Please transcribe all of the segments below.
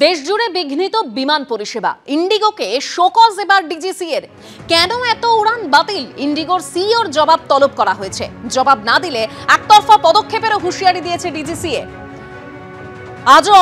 দেশজুড়ে বিঘ্নিত বিমান পরিষেবা, ইন্ডিগোকে শোকজ এবার ডিজিসি এর। কেন এত উড়ান বাতিল? ইন্ডিগোর সিইওর জবাব তলব করা হয়েছে। জবাব না দিলে একতরফা পদক্ষেপেরও হুঁশিয়ারি দিয়েছে ডিজিসি এ। আজও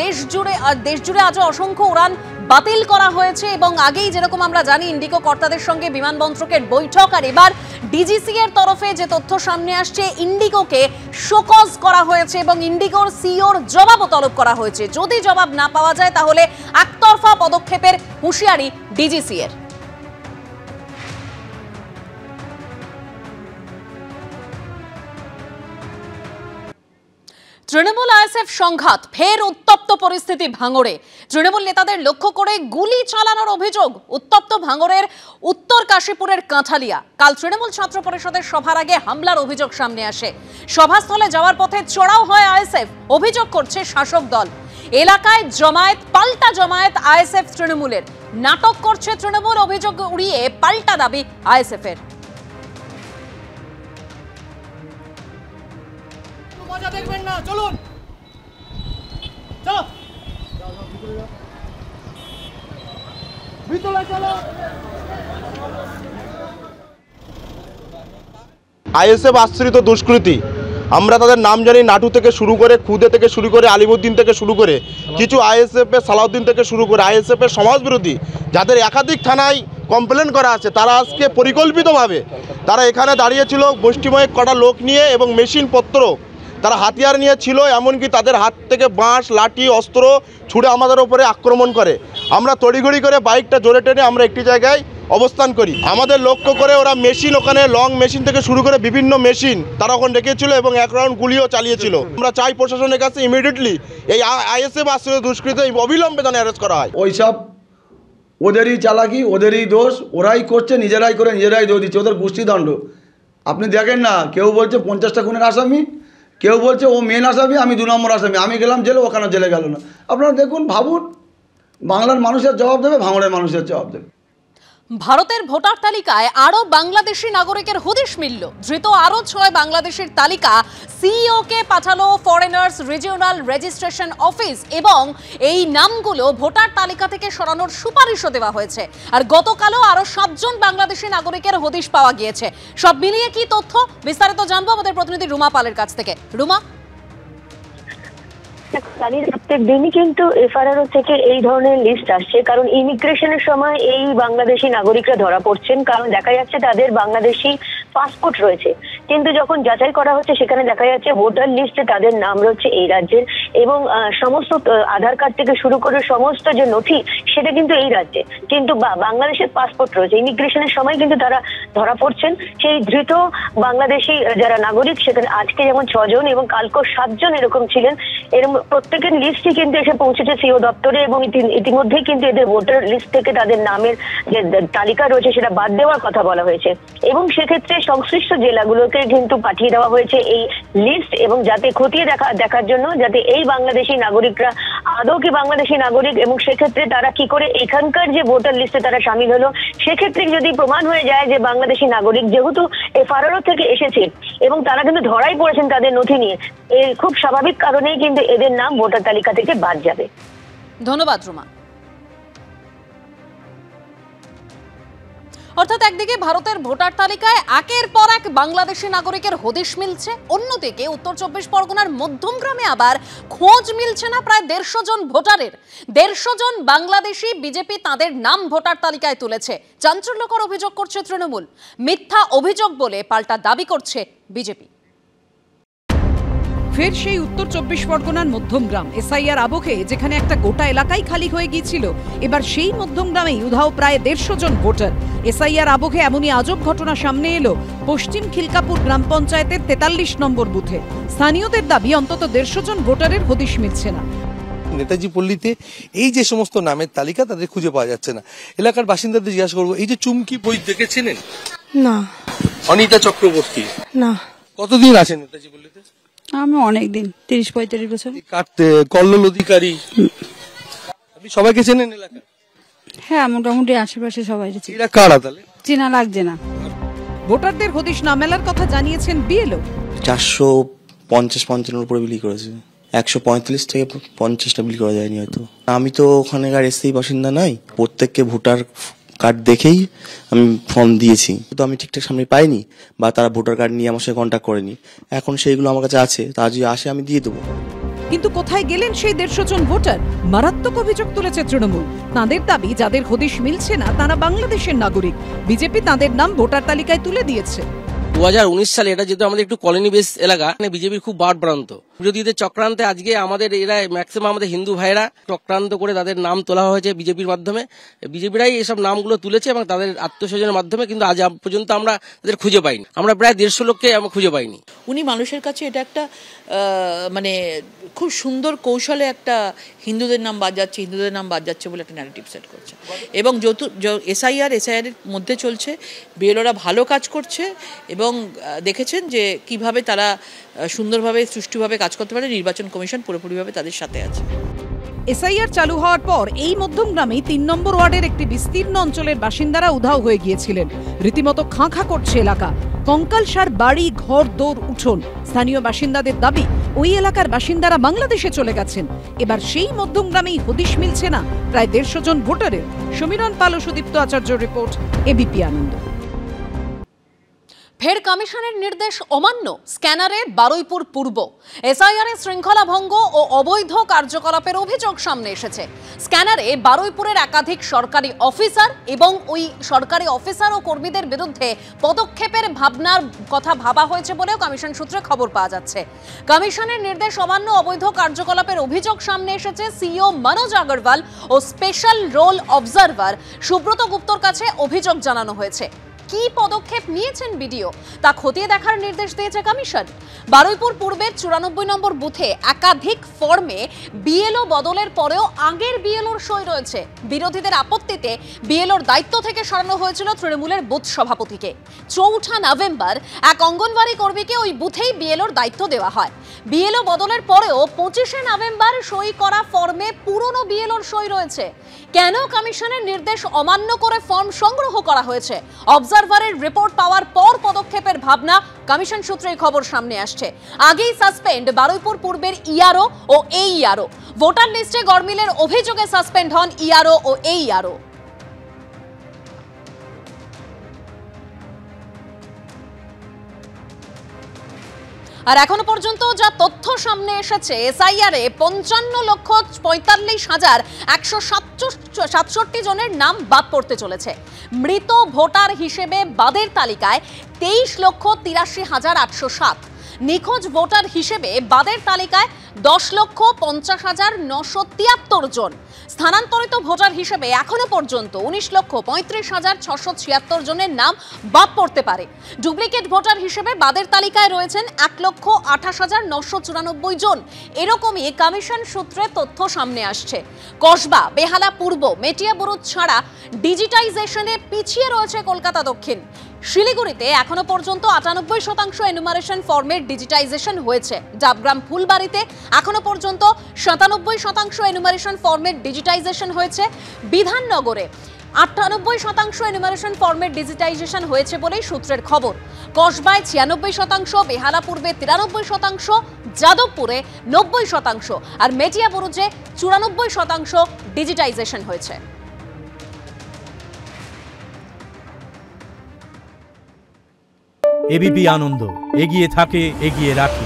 দেশজুড়ে আজও অসংখ্য উড়ান বাতিল করা হয়েছে এবং আগেই যেরকম আমরা জানি ইন্ডিগো কর্তাদের সঙ্গে বিমানবন্দরের বৈঠক, আর এবার ডিজিসি এর তরফে যে তথ্য সামনে আসছে, ইন্ডিগোকে শোকজ করা হয়েছে এবং ইন্ডিগোর সিইওর জবাবও তলব করা হয়েছে। যদি জবাব না পাওয়া যায় তাহলে একতরফা পদক্ষেপের হুঁশিয়ারি ডিজিসি এর। তৃণমূল আইএসএফ সংঘাত, ফের উত্তপ্ত পরিস্থিতি ভাঙড়ে। তৃণমূল নেতাদের লক্ষ্য করে গুলি চালানোর অভিযোগ। উত্তপ্ত ভাঙড়ের উত্তর কাশীপুরের কাঁঠালিয়া। কাল তৃণমূল ছাত্র পরিষদের সভার আগে হামলার অভিযোগ সামনে আসে। সভাস্থলে যাওয়ার পথে চড়াও হয় আইএসএফ। অভিযোগ করছে শাসক দল। এলাকায় জমায়েত, পাল্টা জমায়েত আইএসএফ তৃণমূলের। নাটক করছে তৃণমূল, অভিযোগ উড়িয়ে পাল্টা দাবি আইএসএফ এর। দেখবেন না, চলুন চলো ভিতরে চলো। আইএসএফ আশ্রিত দুষ্কৃতী, আমরা তাদের নাম জানি। নাটু থেকে শুরু করে, খুদে থেকে শুরু করে, আলিমুদ্দিন থেকে শুরু করে, কিছু আইএসএফ এর সালাউদ্দিন থেকে শুরু করে আইএসএফ এর সমাজবিরোধী যাদের একাধিক থানায় কমপ্লেন করা আছে, তারা আজকে পরিকল্পিতভাবে তারা এখানে দাঁড়িয়েছিল গোষ্ঠীময় কটা লোক নিয়ে এবং মেশিনপত্র, তারা হাতিয়ার নিয়ে ছিল। এমনকি তাদের হাত থেকে বাঁশ, লাঠি, অস্ত্র ছুড়ে আমাদের উপরে আক্রমণ করে। আমরা তড়িঘড়ি করে বাইকটা জোরে টেনে আমরা একটি জায়গায় অবস্থান করি। আমাদের লক্ষ্য করে ওরা মেশিন, ওখানে লং মেশিন থেকে শুরু করে বিভিন্ন মেশিন তারা ওখানে রেখেছিল এবং এক রাউন্ড গুলিও চালিয়েছিল। আমরা চাই প্রশাসনের কাছে ইমিডিয়েটলি এই আইএসএফ আশ্রিত দুষ্কৃতী অবিলম্বে যেন অ্যারেস্ট করা হয়। ওইসব ওদেরই চালাকি, ওদেরই দোষ, ওরাই করছে, নিজেরাই করে নিজেরাই দোষ দিচ্ছে, ওদের গোষ্ঠীদণ্ড। আপনি দেখেন না, কেউ বলছে 50টা খুনের আসামি, কেউ বলছে ও মেন আসামি, আমি 2 নম্বর আসামি, আমি গেলাম জেলে, ওখানে জেলে গেল না। আপনারা দেখুন, ভাবুন, বাংলার মানুষের জবাব দেবে, ভাঙড়ের মানুষের জবাব দেবে। ভারতের ভোটার তালিকায় আরো বাংলাদেশি নাগরিকের হদিশ মিলল। ধৃত আরো 6 বাংলাদেশের তালিকা সিইও কে পাঠালো ফরেনার্স রিজিওনাল রেজিস্ট্রেশন অফিস এবং এই নামগুলো ভোটার তালিকা থেকে সরানোর সুপারিশও দেওয়া হয়েছে। আর গতকালও আরো 7 জন বাংলাদেশি নাগরিকের হদিশ পাওয়া গিয়েছে। সব মিলিয়ে কি তথ্য, বিস্তারিত জানবো আমাদের প্রতিনিধি রুমা পালের কাছ থেকে। রুমা, প্রত্যেক দিনই কিন্তু এফআরআরও থেকে এই ধরনের লিস্ট আসছে, কারণ ইমিগ্রেশনের সময় এই বাংলাদেশি নাগরিকরা ধরা পড়ছেন, কারণ দেখা যাচ্ছে তাদের বাংলাদেশি পাসপোর্ট রয়েছে, কিন্তু যখন যাচাই করা হচ্ছে সেখানে দেখা যাচ্ছে ভোটার লিস্টে তাদের নাম রয়েছে এই রাজ্যের এবং সমস্ত আধার কার্ড থেকে শুরু করে সমস্ত যে নথি সেটা কিন্তু এই রাজ্যে, কিন্তু বাংলাদেশের পাসপোর্ট রয়েছে। ইমিগ্রেশনের সময় কিন্তু তারা ধরা পড়ছেন। সেই ধৃত বাংলাদেশি যারা নাগরিক, সেখানে আজকে যেমন 6 জন এবং কালকেও 7 জন এরকম ছিলেন। এর প্রত্যেকের লিস্টই কিন্তু এসে পৌঁছেছে সিও দপ্তরে এবং ইতিমধ্যেই কিন্তু এদের ভোটার লিস্ট থেকে তাদের নামের যে তালিকা রয়েছে সেটা বাদ দেওয়ার কথা বলা হয়েছে এবং সেক্ষেত্রে সংশ্লিষ্ট জেলাগুলোকে কিন্তু পাঠিয়ে দেওয়া হয়েছে এই লিস্ট, এবং যাতে খতিয়ে দেখার জন্য যাতে এই বাংলাদেশি নাগরিকরা আদৌ কি বাংলাদেশি নাগরিক এবং সেক্ষেত্রে তারা কি করে এখানকার যে ভোটার লিস্টে তারা সামিল হলো, সেক্ষেত্রে যদি প্রমাণ হয়ে যায় যে বাংলাদেশি নাগরিক যেহেতু এফআরআরও থেকে এসেছে এবং তারা কিন্তু ধরাই পড়েছেন তাদের নথি নিয়ে, এর খুব স্বাভাবিক কারণেই কিন্তু এদের নাম ভোটার তালিকা থেকে বাদ যাবে। ধন্যবাদ রুমা। অর্থাৎ একদিকে ভারতের ভোটার তালিকায় একের পর এক বাংলাদেশি নাগরিকের হদিশ মিলছে, অন্যদিকে উত্তর 24 পরগনার মধ্যমগ্রামে আবার খোঁজ মিলছে না প্রায় 150 জন ভোটারের। 150 জন বাংলাদেশি বিজেপি তাদের নাম ভোটার তালিকায় তুলেছে। চাঞ্চল্যকর অভিযোগ করছে তৃণমূল, মিথ্যা অভিযোগ বলে পাল্টা দাবি করছে বিজেপি। ফের সেই উত্তর 24 পরগনার মধ্যমগ্রাম এসআইআর আবহে যেখানে একটা গোটা এলাকাই খালি হয়ে গিয়েছিল, এবার সেই মধ্যমগ্রামেই উধাও প্রায় 150 জন ভোটার। এসআইআর আবহে এমনই আজব ঘটনা সামনে এলো পশ্চিম খিলকাপুর গ্রাম পঞ্চায়েতের 43 নম্বর বুথে। স্থানীয়দের দাবি অন্তত 150 জন ভোটারের হদিশ মিলছে না। নেতাজি পল্লীতে এই যে সমস্ত নামের তালিকা তাদের খুঁজে পাওয়া যাচ্ছে না। এলাকার বাসিন্দাদের জিজ্ঞাসা করবো, এই যে চুমকি বই দেখেছিলেন? না। অনিতা চক্রবর্তী? না। কতদিন আছেন নেতাজি পল্লীতে? আমি অনেকদিন, 30-35 বছর। কল্লোল অধিকারী, আপনি সবাইকে চেনেন এলাকা? হ্যাঁ, মোটামুটি আশেপাশে সবাই চিনি। এরা কারা তাহলে? চেনা লাগছে না। ভোটারদের হদিশ না মেলার কথা জানিয়েছেন বিএলও। 450-55 উপরে বিলি করেছে। 145 থেকে 50টা বিল করা যায়নি হয়তো। আমি তো ওখানেকার স্থায়ী বাসিন্দা নাই, প্রত্যেককে ভোটার কার্ড দেখেই আমি ফর্ম দিয়েছি, তো আমি ঠিকঠাক সামনে পাইনি বা তারা ভোটার কার্ড নিয়ে আমার সাথে কন্ট্যাক্ট করেনি। এখন সেইগুলো আমার কাছে আছে, তা যদি আসে আমি দিয়ে দেবো। কিন্তু কোথায় গেলেন সেই 150 জন ভোটার? মারাত্মক অভিযোগ তুলেছে তৃণমূল। তাঁদের দাবি, যাদের হদিশ মিলছে না তারা বাংলাদেশের নাগরিক। বিজেপি তাঁদের নাম ভোটার তালিকায় তুলে দিয়েছে। 2019 সালে এটা যেহেতু আমাদের একটু কলোনি বেস এলাকা, বিজেপির খুব বাড়প্রান্ত বিরোধীদের চক্রান্তে আজকে আমাদের এরা ম্যাক্সিমাম আমাদের হিন্দু ভাইরা চক্রান্ত করে তাদের নাম তোলা হয়েছে বিজেপির মাধ্যমে। বিজেপিরাই এসব নামগুলো তুলেছে এবং তাদের আত্মস্বজনের মাধ্যমে, কিন্তু আজ পর্যন্ত আমরা তাদের খুঁজে পাইনি। আমরা প্রায় 150 লোককে আমরা খুঁজে পাইনি। উনি মানুষের কাছে এটা একটা মানে খুব সুন্দর কৌশলে একটা হিন্দুদের নাম বাদ যাচ্ছে বলে একটা ন্যারেটিভ সেট করছে। এবং যত এসআইআর এর মধ্যে চলছে, বিএলওরা ভালো কাজ করছে এবং দেখেছেন যে কিভাবে তারা সুন্দরভাবে সুষ্ঠুভাবে কাজ করতে পারে। নির্বাচন কমিশন পুরোপুরিভাবে তাদের সাথে আছে। এসআইআর চালু হওয়ার পর এই মধ্যমগ্রামে 3 নম্বর ওয়ার্ডের একটি বিস্তীর্ণ অঞ্চলের বাসিন্দারা উধাও হয়ে গিয়েছিলেন। রীতিমতো খাঁ খাঁ করছে এলাকা। কঙ্কালসার বাড়ি, ঘর, দৌড়, উঠোন। স্থানীয় বাসিন্দাদের দাবি, ওই এলাকার বাসিন্দারা বাংলাদেশে চলে গেছেন। এবার সেই মধ্যমগ্রামেই হদিশ মিলছে না প্রায় 150 জন ভোটারের। সমীরণ পাল ও সুদীপ্ত আচার্য রিপোর্ট, এবিপি আনন্দ। ফের কমিশনের নির্দেশ অমান্য, স্ক্যানারে বারুইপুর পূর্ব। এসআইআর শৃঙ্খলা ভঙ্গ ও অবৈধ কার্যকলাপের অভিযোগ সামনে এসেছে। স্ক্যানারে বারুইপুরের একাধিক সরকারি অফিসার এবং ওই সরকারি অফিসার ও কর্মীদের বিরুদ্ধে পদক্ষেপের ভাবনার কথা ভাবা হয়েছে বলেও কমিশন সূত্রে খবর পাওয়া যাচ্ছে। কমিশনের নির্দেশ অমান্য, অবৈধ কার্যকলাপের অভিযোগ সামনে এসেছে। সিইও মনোজ আগরওয়াল ও স্পেশাল রোল অবজারভার সুব্রত গুপ্তর কাছে অভিযোগ জানানো হয়েছে। কি পদক্ষেপ নিয়েছেন বিডিও তা খতিয়ে দেখার নির্দেশ দিয়েছে কমিশন। বারুইপুর পূর্বের 94 নম্বর বুথে একাধিক ফর্মে বিএলও বদলের পরেও আগের বিএলওর সই রয়েছে। বিরোধীদের আপত্তিতে বিএলওর দায়িত্ব থেকে সরানো হয়েছিল তৃণমূলের বুথ সভাপতিকে। 4 নভেম্বর এক অঙ্গনওয়াড়ি কর্মীকে ওই বুথেই বিএলওর দায়িত্ব দেওয়া হয়। বিএলও বদলের পরেও 25 নভেম্বর সই করা ফর্মে পুরনো বিএলওর সই রয়েছে। কেন কমিশনের নির্দেশ অমান্য করে ফর্ম সংগ্রহ করা হয়েছে? অবজারভারের রিপোর্ট পাওয়ার পর পদক্ষেপের ভাবনা, কমিশন সূত্রে খবর সামনে আসছে। আগেই সাসপেন্ড বারুইপুর পূর্বের ইআরও ও এইআরও। ভোটার লিস্টে গরমিলের অভিযোগে সাসপেন্ড হন ইআরও ও এইআরও। আর এখনো পর্যন্ত যা তথ্য সামনে এসেছে, এসআইআরে 55,45,167 জনের নাম বাদ পড়তে চলেছে। মৃত ভোটার হিসেবে বাদের তালিকায় 23,83,807। নিখোঁজ ভোটার হিসেবে বাদের তালিকায় 10,50,973 জন। স্থানান্তরিত ভোটার হিসেবে এখনো পর্যন্ত 19,35,676 জনের নাম বাদ পড়তে পারে। ডুপ্লিকেট ভোটার হিসেবে বাদের তালিকায় রয়েছেন 1,28,994 জন। এরকমই কমিশন সূত্রে তথ্য সামনে আসছে। কসবা, বেহালা পূর্ব, মেটিয়াবুরুজ ছাড়া ডিজিটাইজেশনে পিছিয়ে রয়েছে কলকাতা দক্ষিণ। শিলিগুড়িতে এখনো পর্যন্ত 98% এনুমারেশন ফর্মের ডিজিটাইজেশন হয়েছে। ডাবগ্রাম ফুলবাড়িতে এখনো পর্যন্ত 97% এনুমারেশন ফর্মের ডিজিটাইজেশন হয়েছে। বিধাননগরে 98% এনুমারেশন ফর্মের ডিজিটাইজেশন হয়েছে বলেই সূত্রের খবর। কসবায় 96%, বেহালা পূর্বে 93%, যাদবপুরে 90% আর মেটিয়াবুরুজে 94% ডিজিটাইজেশন হয়েছে। এবিপি আনন্দ, এগিয়ে থাকে, এগিয়ে রাখে।